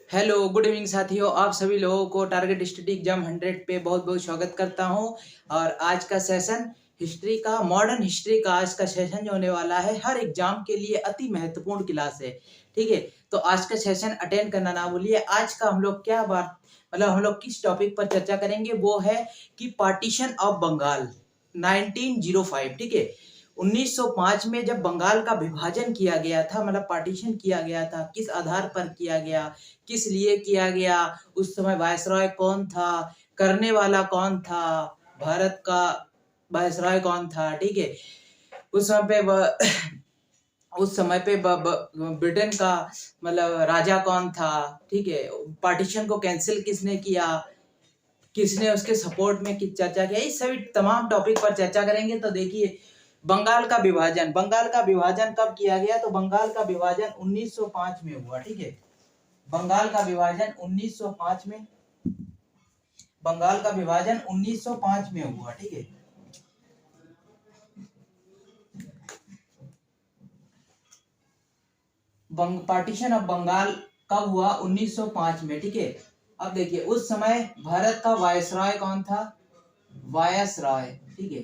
Hello good evening साथियों, आप सभी लोगों को टारगेट स्टडी एग्जाम 100 पे बहुत बहुत स्वागत करता हूं। और आज का सेशन हिस्ट्री का, मॉडर्न हिस्ट्री का आज का सेशन जो होने वाला है हर एग्जाम के लिए अति महत्वपूर्ण क्लास है। ठीक है, तो आज का सेशन अटेंड करना ना भूलिए। आज का हम लोग क्या बात हम लोग किस टॉपिक पर चर्चा करेंगे, वो है कि पार्टीशन ऑफ बंगाल 1905। ठीक है, 1905 में जब बंगाल का विभाजन किया गया था, मतलब पार्टीशन किया गया था, किस आधार पर किया गया, किस लिए किया गया, उस समय वायसरॉय कौन था, करने वाला कौन था, भारत का वायसरॉय कौन था। ठीक है, उस समय पे उस समय पे ब्रिटेन का मतलब राजा कौन था। ठीक है, पार्टीशन को कैंसिल किसने किया, किसने उसके सपोर्ट में किस चर्चा किया, इस सभी तमाम टॉपिक पर चर्चा करेंगे। तो देखिए, बंगाल का विभाजन कब किया गया, तो बंगाल का विभाजन 1905 में हुआ। ठीक है, बंगाल का विभाजन 1905 में, बंगाल का विभाजन 1905 में हुआ। ठीक है, पार्टीशन ऑफ बंगाल कब हुआ, 1905 में। ठीक है, अब देखिए उस समय भारत का वायसरॉय कौन था, वायसरॉय, ठीक है,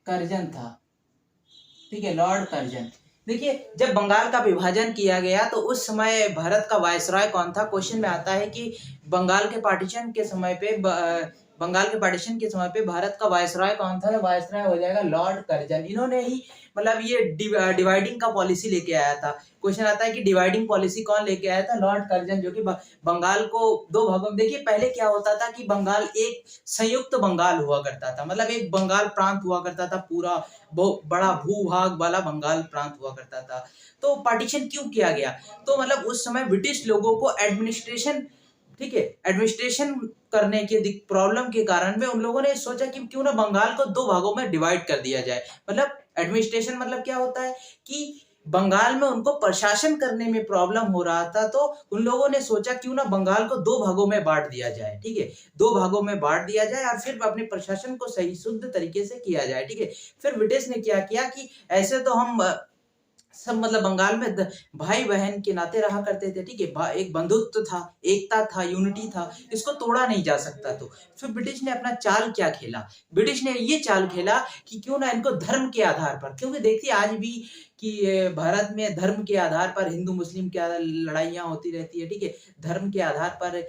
कर्जन था। ठीक है, लॉर्ड कर्जन। देखिए, जब बंगाल का विभाजन किया गया तो उस समय भारत का वायसरॉय कौन था। क्वेश्चन में आता है कि बंगाल के पार्टीशन के समय पे बंगाल के पार्टीशन के समय पे भारत का वायसरॉय कौन था, तो वायसरॉय हो जाएगा लॉर्ड कर्जन। इन्होंने ही मतलब ये डिवाइडिंग का पॉलिसी लेके आया था। क्वेश्चन आता है कि डिवाइडिंग पॉलिसी कौन लेके आया था, लॉर्ड कर्जन, जो कि बंगाल को दो भागों में, देखिए पहले क्या होता था कि बंगाल एक संयुक्त बंगाल हुआ करता था, मतलब एक बंगाल प्रांत हुआ करता था, पूरा बहुत बड़ा भूभाग वाला बंगाल प्रांत हुआ करता था। तो पार्टीशन क्यों किया गया, तो मतलब उस समय ब्रिटिश लोगों को एडमिनिस्ट्रेशन, ठीक है, एडमिनिस्ट्रेशन करने के प्रॉब्लम के कारण में उन लोगों ने सोचा कि क्यों ना बंगाल को दो भागों में डिवाइड कर दिया जाए। मतलब एडमिनिस्ट्रेशन मतलब क्या होता है कि बंगाल में उनको प्रशासन करने में प्रॉब्लम हो रहा था, तो उन लोगों ने सोचा क्यों ना बंगाल को दो भागों में बांट दिया जाए। ठीक है, दो भागों में बांट दिया जाए और फिर अपने प्रशासन को सही शुद्ध तरीके से किया जाए। ठीक है, फिर ब्रिटिश ने क्या किया कि ऐसे तो हम सब मतलब बंगाल में भाई बहन के नाते रहा करते थे। ठीक है, एक बंधुत्व था, एकता था, यूनिटी था, इसको तोड़ा नहीं जा सकता। तो फिर ब्रिटिश ने अपना चाल क्या खेला, ब्रिटिश ने ये चाल खेला कि क्यों ना इनको धर्म के आधार पर, क्योंकि देखिए आज भी कि भारत में धर्म के आधार पर हिंदू मुस्लिम की लड़ाइयाँ होती रहती है। ठीक है, धर्म के आधार पर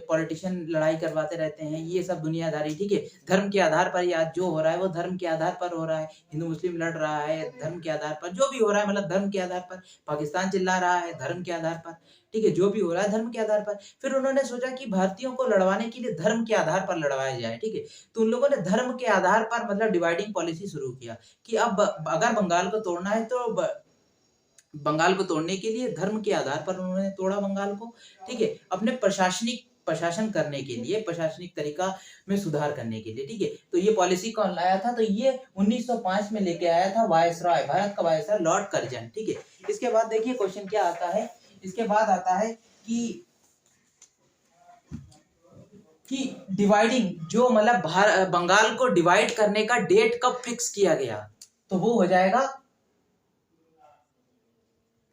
पॉलिटिशियन लड़ाई करवाते रहते हैं, ये सब दुनियादारी। ठीक है, धर्म के आधार पर आज जो हो रहा है वो धर्म के आधार पर हो रहा है, हिंदू मुस्लिम लड़ रहा है धर्म के आधार पर, जो भी हो रहा है मतलब धर्म के आधार पर, पाकिस्तान चिल्ला रहा है धर्म के आधार पर। ठीक है, जो भी हो रहा है धर्म के आधार पर। फिर उन्होंने सोचा कि भारतीयों को लड़वाने के लिए धर्म के आधार पर लड़वाया जाए। ठीक है, तो उन लोगों ने धर्म के आधार पर मतलब डिवाइडिंग पॉलिसी शुरू किया कि अब अगर बंगाल को तोड़ना है तो बंगाल को तोड़ने के लिए धर्म के आधार पर उन्होंने तोड़ा बंगाल को। ठीक है, अपने प्रशासन करने के लिए, प्रशासनिक तरीका में सुधार करने के लिए। ठीक है, तो ये पॉलिसी कौन लाया था, तो ये 1905 में लेके आया था वायसरॉय, भारत का वायसरॉय लॉर्ड कर्जन। ठीक है, इसके बाद देखिए क्वेश्चन क्या आता है, इसके बाद आता है कि डिवाइडिंग जो मतलब बंगाल को डिवाइड करने का डेट कब फिक्स किया गया, तो वो हो जाएगा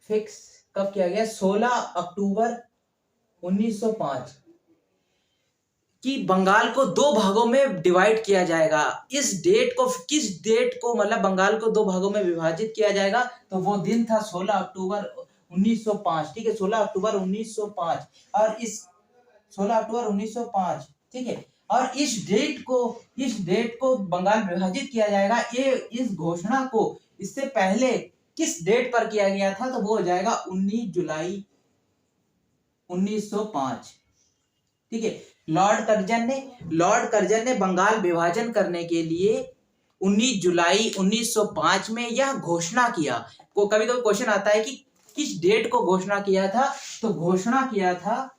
फिक्स, कब किया गया, 16 अक्टूबर 1905 कि बंगाल को दो भागों में डिवाइड किया जाएगा। इस डेट को, किस डेट को मतलब बंगाल को दो भागों में विभाजित किया जाएगा, तो वो दिन था 16 अक्टूबर 1905। ठीक है, 16 अक्टूबर 1905, और इस 16 अक्टूबर 1905, ठीक है, और इस डेट को बंगाल विभाजित किया जाएगा, ये इस घोषणा को इससे पहले किस डेट पर किया गया था, तो वो हो जाएगा 19 जुलाई 1905। ठीक है, लॉर्ड कर्जन ने बंगाल विभाजन करने के लिए 19 जुलाई 1905 में यह घोषणा किया। को कभी कभी क्वेश्चन आता है कि किस डेट को घोषणा किया था, तो घोषणा किया था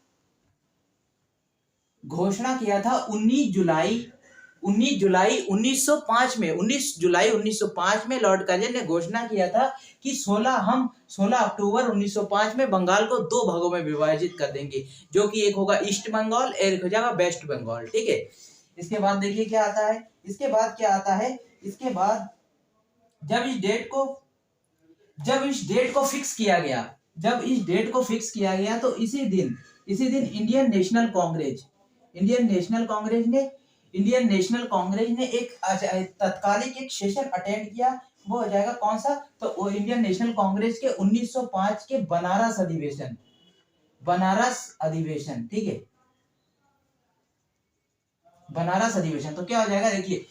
19 जुलाई 1905 में, 19 जुलाई 1905 में लॉर्ड कर्जन ने घोषणा किया था कि 16 अक्टूबर 1905 में बंगाल को दो भागों में विभाजित कर देंगे, जो कि एक होगा ईस्ट बंगाल, एक हो जाएगा वेस्ट बंगाल। ठीक है, इसके बाद देखिए क्या आता है, इसके बाद जब इस डेट को फिक्स किया गया, जब इस डेट को फिक्स किया गया तो इसी दिन इंडियन नेशनल कांग्रेस ने एक तत्कालिक एक सेशन अटेंड किया। वो हो जाएगा कौन सा? तो वो इंडियन नेशनल कांग्रेस के 1905 के बनारस अधिवेशन, ठीक है, बनारस अधिवेशन। तो क्या हो जाएगा, देखिए,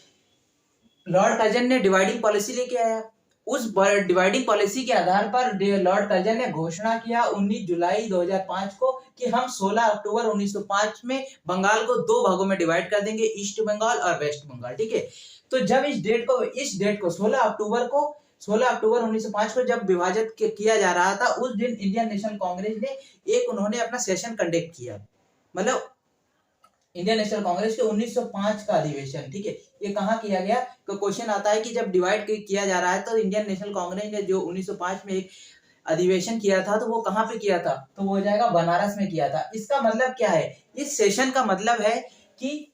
लॉर्ड कर्जन ने डिवाइडिंग पॉलिसी लेके आया। उस डिवाइडिंग पॉलिसी के आधार पर लॉर्ड कर्जन ने घोषणा किया 19 जुलाई 2005 को कि हम 16 अक्टूबर 1905 में बंगाल को दो भागों में डिवाइड कर देंगे, ईस्ट बंगाल और वेस्ट बंगाल, ठीक है। तो जब इस डेट को 16 अक्टूबर 1905 को जब विभाजित किया जा रहा था, उस दिन इंडियन नेशनल कांग्रेस ने उन्होंने अपना सेशन कंडक्ट किया, मतलब इंडियन नेशनल कांग्रेस के 1905 का अधिवेशन, ठीक है। ये कहाँ किया गया? तो क्वेश्चन आता है कि जब डिवाइड किया जा रहा है तो इंडियन नेशनल कांग्रेस ने जो 1905 में एक अधिवेशन किया था, तो वो कहाँ पे किया था? तो वो हो जाएगा बनारस में किया था। इसका मतलब क्या है? इस सेशन का मतलब है कि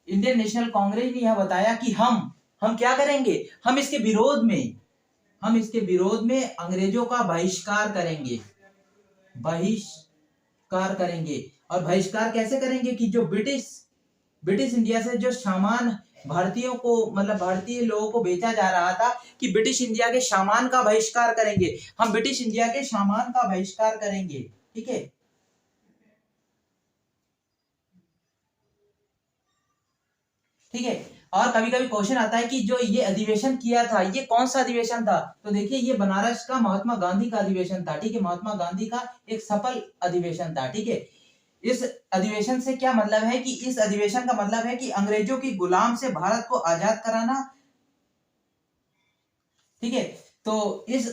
इंडियन नेशनल कांग्रेस ने यह बताया कि हम क्या करेंगे, हम इसके विरोध में अंग्रेजों का बहिष्कार करेंगे। और बहिष्कार कैसे करेंगे? कि जो ब्रिटिश इंडिया से जो सामान भारतीयों को, मतलब भारतीय लोगों को बेचा जा रहा था, कि ब्रिटिश इंडिया के सामान का बहिष्कार करेंगे, हम ब्रिटिश इंडिया के सामान का बहिष्कार करेंगे, ठीक है। ठीक है। और कभी कभी क्वेश्चन आता है कि जो ये अधिवेशन किया था, ये कौन सा अधिवेशन था? तो देखिए, ये बनारस का महात्मा गांधी का अधिवेशन था, ठीक है। महात्मा गांधी का एक सफल अधिवेशन था, ठीक है। इस अधिवेशन से क्या मतलब है? कि इस अधिवेशन का मतलब है कि अंग्रेजों की गुलाम से भारत को आजाद कराना, ठीक है। तो इस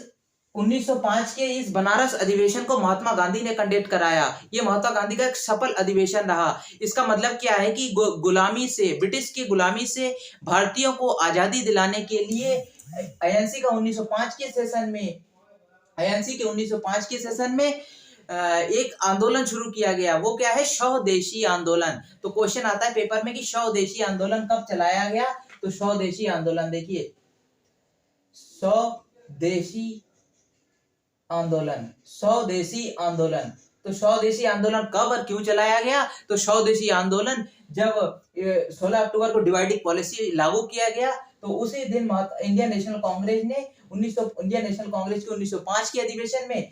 1905 के इस बनारस अधिवेशन को महात्मा गांधी ने कंडक्ट कराया। ये महात्मा गांधी का एक सफल अधिवेशन रहा। इसका मतलब क्या है? कि ब्रिटिश की गुलामी से भारतीयों को आजादी दिलाने के लिए आईएनसी का 1905 के सेशन में एक आंदोलन शुरू किया गया। वो क्या है? स्वदेशी आंदोलन। तो क्वेश्चन आता है पेपर में कि स्वदेशी आंदोलन कब चलाया गया? तो स्वदेशी आंदोलन, देखिए, स्वदेशी तो स्वदेशी आंदोलन कब और क्यों चलाया गया? तो स्वदेशी आंदोलन जब 16 अक्टूबर को डिवाइडिंग पॉलिसी लागू किया गया, तो उसी दिन इंडियन नेशनल कांग्रेस के 1905 के अधिवेशन में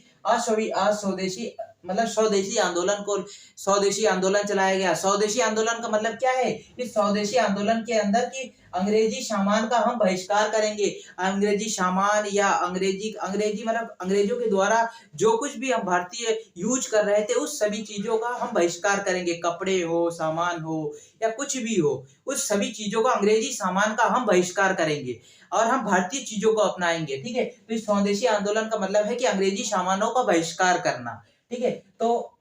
स्वदेशी आंदोलन चलाया गया। स्वदेशी आंदोलन का मतलब क्या है? इस स्वदेशी आंदोलन के अंदर की अंग्रेजी सामान का हम बहिष्कार करेंगे। अंग्रेजी सामान या अंग्रेजी मतलब अंग्रेजों के द्वारा जो कुछ भी हम भारतीय यूज कर रहे थे, उस सभी चीजों का हम बहिष्कार करेंगे। कपड़े हो, सामान हो या कुछ भी हो, उस सभी चीजों का, अंग्रेजी सामान का हम बहिष्कार करेंगे और हम भारतीय चीजों को अपनाएंगे, ठीक है। तो इस स्वदेशी आंदोलन का मतलब है कि अंग्रेजी सामानों का बहिष्कार करना, ठीक है। तो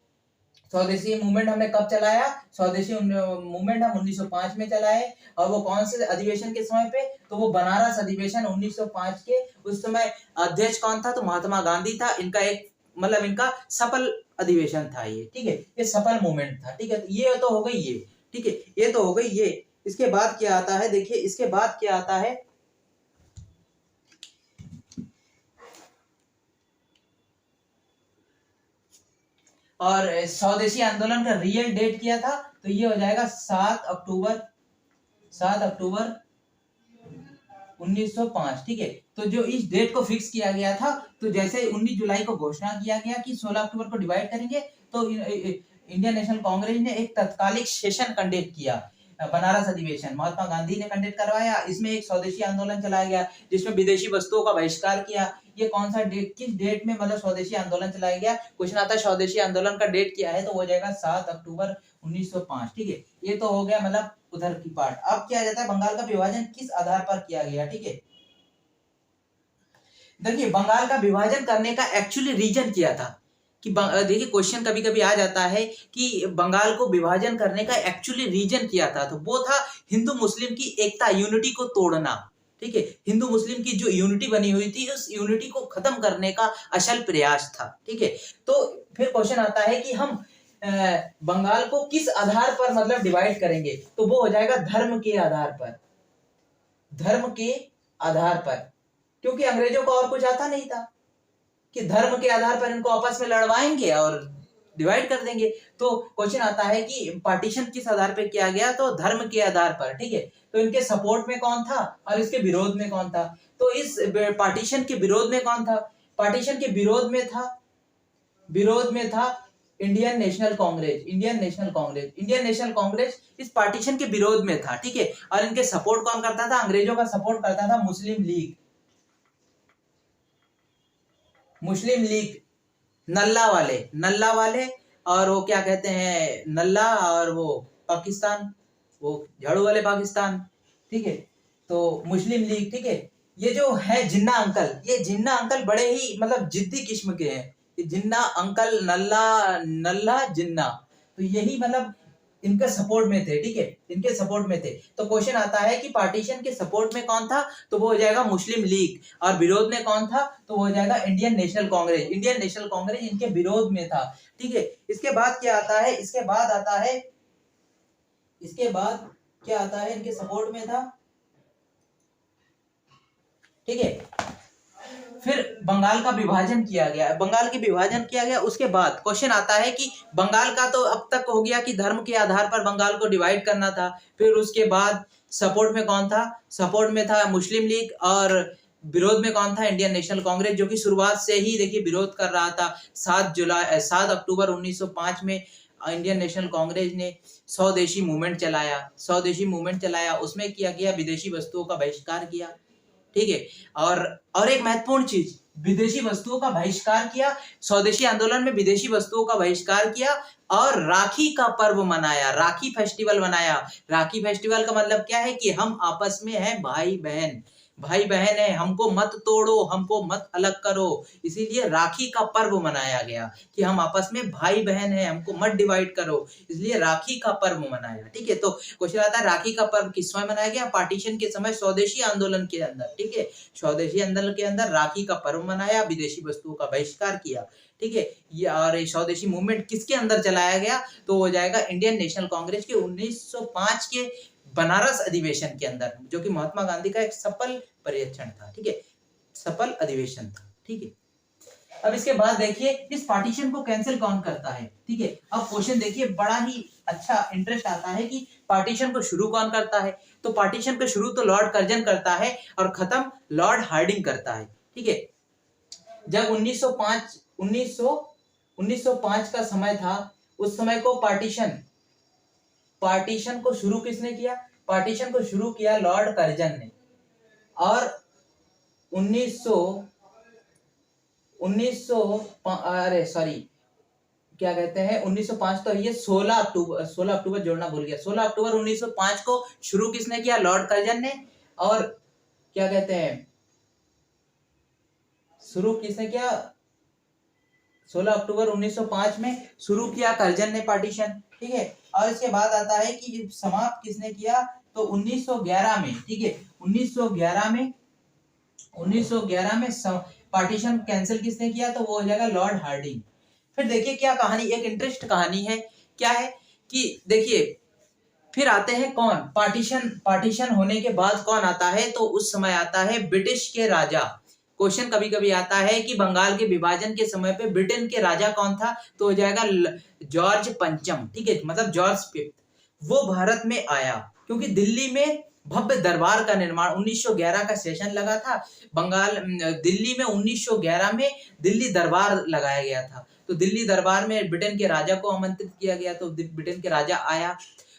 स्वदेशी मूवमेंट हमने कब चलाया? स्वदेशी मूवमेंट हम 1905 में चलाए। और वो कौन से अधिवेशन के समय पे? तो वो बनारस अधिवेशन 1905 के। उस समय अध्यक्ष कौन था? तो महात्मा गांधी था। इनका सफल अधिवेशन था ये, ठीक है। ये सफल मूवमेंट था, ठीक है। ये तो हो गई ये, ठीक है, ये तो हो गई ये। इसके बाद क्या आता है? देखिए, इसके बाद क्या आता है? और स्वदेशी आंदोलन का रियल डेट किया था? तो ये हो जाएगा 7 अक्टूबर 1905, ठीक है। तो जो इस डेट को फिक्स किया गया था, तो जैसे 19 जुलाई को घोषणा किया गया कि 16 अक्टूबर को डिवाइड करेंगे, तो इंडियन नेशनल कांग्रेस ने एक तत्कालिक सेशन कंडक्ट किया, बनारस अधिवेशन महात्मा गांधी ने कंडक्ट करवाया। इसमें एक स्वदेशी आंदोलन चलाया गया, जिसमें विदेशी वस्तुओं का बहिष्कार किया। ये कौन सा डेट, किस डेट में मतलब स्वदेशी आंदोलन चलाया गया? क्वेश्चन आता है स्वदेशी आंदोलन का डेट क्या है? तो हो जाएगा 7 अक्टूबर 1905, ठीक है। ये तो हो गया मतलब उधर की पार्ट। अब क्या जाता है? बंगाल का विभाजन किस आधार पर किया गया, ठीक है। देखिए, बंगाल का विभाजन करने का एक्चुअली रीजन क्या था? कि देखिए, क्वेश्चन कभी कभी आ जाता है कि बंगाल को विभाजन करने का एक्चुअली रीजन क्या था? तो वो था हिंदू मुस्लिम की एकता, यूनिटी को तोड़ना, ठीक है। हिंदू मुस्लिम की जो यूनिटी बनी हुई थी, उस यूनिटी को खत्म करने का असल प्रयास था, ठीक है। तो फिर क्वेश्चन आता है कि हम बंगाल को किस आधार पर मतलब डिवाइड करेंगे? तो वो हो जाएगा धर्म के आधार पर, क्योंकि अंग्रेजों को और कुछ आता नहीं था कि धर्म के आधार पर इनको आपस में लड़वाएंगे और डिवाइड कर देंगे। तो क्वेश्चन आता है कि पार्टीशन किस आधार पर किया गया, तो धर्म के आधार पर, ठीक है। तो इनके सपोर्ट में कौन था और इसके विरोध में कौन था? तो इस पार्टीशन के विरोध में कौन था? पार्टीशन के विरोध में था इंडियन नेशनल कांग्रेस इस पार्टीशन के विरोध में था, ठीक है। और इनके सपोर्ट कौन करता था? अंग्रेजों का सपोर्ट करता था मुस्लिम लीग, नल्ला वाले और वो क्या कहते हैं, नल्ला और वो पाकिस्तान, वो झाड़ू वाले पाकिस्तान, ठीक है। तो मुस्लिम लीग, ठीक है। ये जो है जिन्ना अंकल बड़े ही मतलब जिद्दी किस्म के हैं। जिन्ना अंकल, नल्ला जिन्ना, तो यही मतलब इनके सपोर्ट में थे, ठीक है, इनके सपोर्ट में थे। तो क्वेश्चन आता है कि पार्टीशन के सपोर्ट में कौन था? तो वो हो जाएगा मुस्लिम लीग। और विरोध में कौन था? तो वो हो जाएगा इंडियन नेशनल कांग्रेस इनके विरोध में था, ठीक है। इसके बाद क्या आता है? इसके बाद क्या आता है? इनके सपोर्ट में था, ठीक है। फिर बंगाल का विभाजन किया गया। उसके बाद क्वेश्चन आता है कि बंगाल का तो अब तक हो गया कि धर्म के आधार पर बंगाल को डिवाइड करना था। फिर उसके बाद सपोर्ट में कौन था? सपोर्ट में था मुस्लिम लीग और विरोध में कौन था? इंडियन नेशनल कांग्रेस, जो कि शुरुआत से ही देखिए विरोध कर रहा था। 7 अक्टूबर 1905 में इंडियन नेशनल कांग्रेस ने स्वदेशी मूवमेंट चलाया। उसमें किया गया विदेशी वस्तुओं का बहिष्कार किया, ठीक है। और एक महत्वपूर्ण चीज, विदेशी वस्तुओं का बहिष्कार किया, स्वदेशी आंदोलन में विदेशी वस्तुओं का बहिष्कार किया और राखी का पर्व मनाया, राखी फेस्टिवल मनाया। राखी फेस्टिवल का मतलब क्या है? कि हम आपस में हैं भाई बहन है, हमको मत तोड़ो, हमको मत अलग करो। इसीलिए राखी का पर्व मनाया गया कि हम आपस में भाई बहन है, हमको मत डिवाइड करो, इसलिए राखी का पर्व मनाया, ठीक है। तो क्वेश्चन आता है राखी का पर्व किस समय मनाया गया? पार्टीशन के समय, स्वदेशी आंदोलन के अंदर, ठीक है। स्वदेशी आंदोलन के अंदर राखी का पर्व मनाया, विदेशी वस्तुओं का बहिष्कार किया, ठीक है। ये और स्वदेशी मूवमेंट किसके अंदर चलाया गया? तो हो जाएगा इंडियन नेशनल कांग्रेस के 1905 के बनारस अधिवेशन के अंदर, जो कि महात्मा गांधी का एक सफल पर्यवेक्षण था, ठीक है, सफल अधिवेशन था, ठीक है। अब इसके बाद देखिए इस पार्टीशन को कैंसिल कौन करता है, ठीक है। अब क्वेश्चन देखिए बड़ा ही अच्छा इंटरेस्ट आता है कि पार्टीशन को शुरू कौन करता है? तो पार्टीशन को शुरू तो लॉर्ड कर्जन करता है और खत्म लॉर्ड हार्डिंग करता है, ठीक है। जब 1905 का समय था, उस समय को पार्टीशन को शुरू किसने किया? पार्टीशन को शुरू किया लॉर्ड कर्जन ने। और 1905 तो ये 16 अक्टूबर जोड़ना भूल गया। 16 अक्टूबर 1905 को शुरू किसने किया? लॉर्ड कर्जन ने। और क्या कहते हैं, शुरू किसने किया? 16 अक्टूबर 1905 में शुरू किया कर्जन ने पार्टीशन, ठीक है। और इसके बाद आता है कि समाप्त किसने किया? तो 1911 में, ठीक है, 1911 में पार्टीशन कैंसिल किसने किया? तो वो हो जाएगा लॉर्ड हार्डिंग। फिर देखिए क्या कहानी, एक इंटरेस्ट कहानी है। क्या है कि देखिए फिर आते हैं कौन? पार्टीशन होने के बाद कौन आता है? तो उस समय आता है ब्रिटिश के राजा। क्वेश्चन कभी कभी आता है कि बंगाल के विभाजन के समय पे ब्रिटेन के राजा कौन था? तो हो जाएगा जॉर्ज पंचम, ठीक है, मतलब जॉर्ज फिफ्थ। वो भारत में आया क्योंकि दिल्ली में भव्य दरबार का निर्माण 1911 का सेशन लगा था। दिल्ली में 1911 में दिल्ली दरबार लगाया गया था। तो दिल्ली दरबार में ब्रिटेन के राजा को आमंत्रित किया गया। तो ब्रिटेन के राजा आया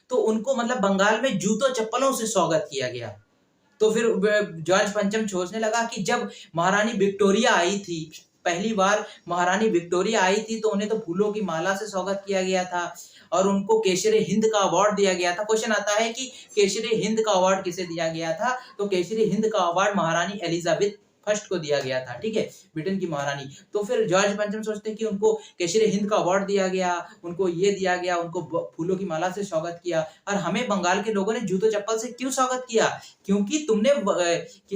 तो उनको मतलब बंगाल में जूतों चप्पलों से स्वागत किया गया। तो फिर जॉर्ज पंचम सोचने लगा कि जब महारानी विक्टोरिया आई थी, पहली बार महारानी विक्टोरिया आई थी, तो उन्हें तो फूलों की माला से स्वागत किया गया था और उनको केसरी हिंद का अवार्ड दिया गया था। क्वेश्चन आता है कि केसरी हिंद का अवार्ड किसे दिया गया था? तो केसरी हिंद का अवार्ड महारानी एलिजाबेथ फर्स्ट को दिया गया था, ठीक है, ब्रिटेन की महारानी। तो फिर जॉर्ज पंचम सोचते हैं कि उनको केसरी हिंद का अवार्ड दिया गया, उनको ये दिया गया, उनको फूलों की माला से स्वागत किया, और हमें बंगाल के लोगों ने जूतों चप्पल से क्यों स्वागत किया? क्योंकि तुमने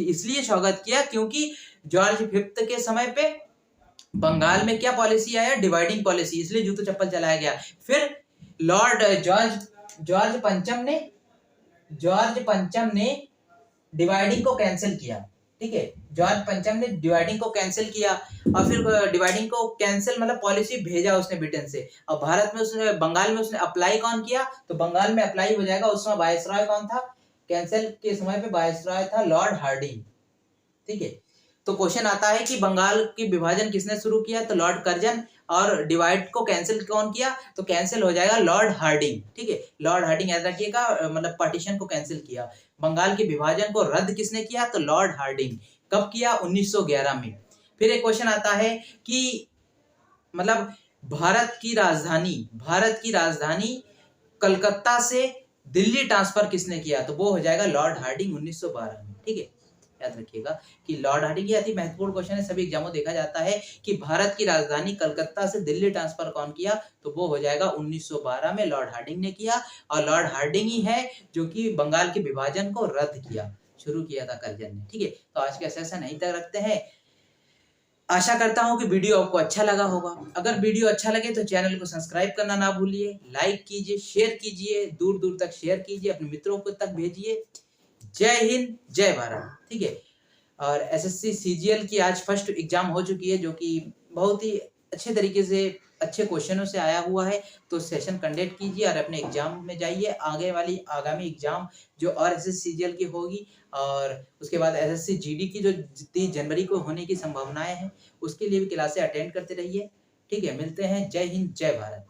इसलिए स्वागत किया क्योंकि जॉर्ज फिफ्थ के समय पे बंगाल में क्या पॉलिसी आया? डिवाइडिंग पॉलिसी, इसलिए जूतों चप्पल चलाया गया। फिर लॉर्ड जॉर्ज पंचम ने डिवाइडिंग को कैंसिल किया, ठीक है। जॉर्ज पंचम ने डिवाइडिंग को कैंसिल किया और फिर डिवाइडिंग को कैंसिल मतलब पॉलिसी भेजा उसने ब्रिटेन से। और भारत में उसने, बंगाल में उसने अप्लाई कौन किया, तो बंगाल में अप्लाई हो जाएगा। उस समय वायसराय कौन था, कैंसिल के समय पे वायसराय था लॉर्ड हार्डिंग। ठीक है। तो क्वेश्चन आता है कि बंगाल की विभाजन किसने शुरू किया, तो लॉर्ड कर्जन। और डिवाइड को कैंसिल कौन किया, तो कैंसिल हो जाएगा लॉर्ड हार्डिंग। ठीक है, लॉर्ड हार्डिंग याद रखिएगा, मतलब पार्टीशन को कैंसिल किया। बंगाल के विभाजन को रद्द किसने किया, तो लॉर्ड हार्डिंग। कब किया, 1911 में। फिर एक क्वेश्चन आता है कि मतलब भारत की राजधानी कलकत्ता से दिल्ली ट्रांसफर किसने किया, तो वो हो जाएगा लॉर्ड हार्डिंग 1912 में। ठीक है, याद रखिएगा कि लॉर्ड हार्डिंग, ये अति महत्वपूर्ण क्वेश्चन है, सभी एग्जामों देखा जाता है कि भारत की राजधानी कलकत्ता से दिल्ली ट्रांसफर कौन किया, तो वो हो जाएगा 1912 में लॉर्ड हार्डिंग ने किया। और लॉर्ड हार्डिंग ही है जो कि बंगाल के विभाजन को रद्द किया, शुरू किया था कर्जन ने। ठीक है, तो आज का सेशन यहीं तक रखते हैं। आशा करता हूं कि वीडियो आपको अच्छा लगा होगा। अगर वीडियो अच्छा लगे तो चैनल को सब्सक्राइब करना ना भूलिए, लाइक कीजिए, शेयर कीजिए, दूर दूर तक शेयर कीजिए, अपने मित्रों को तक भेजिए। जय हिंद, जय भारत। ठीक है। और एसएससी सीजीएल की आज फर्स्ट एग्जाम हो चुकी है, जो कि बहुत ही अच्छे तरीके से अच्छे क्वेश्चनों से आया हुआ है। तो सेशन कंडक्ट कीजिए और अपने एग्जाम में जाइए। आगे वाली आगामी एग्जाम जो और एसएससी सीजीएल की होगी, और उसके बाद एसएससी जीडी की जो 30 जनवरी को होने की संभावनाएं हैं, उसके लिए भी क्लासें अटेंड करते रहिए। ठीक है, मिलते हैं। जय हिंद, जय भारत।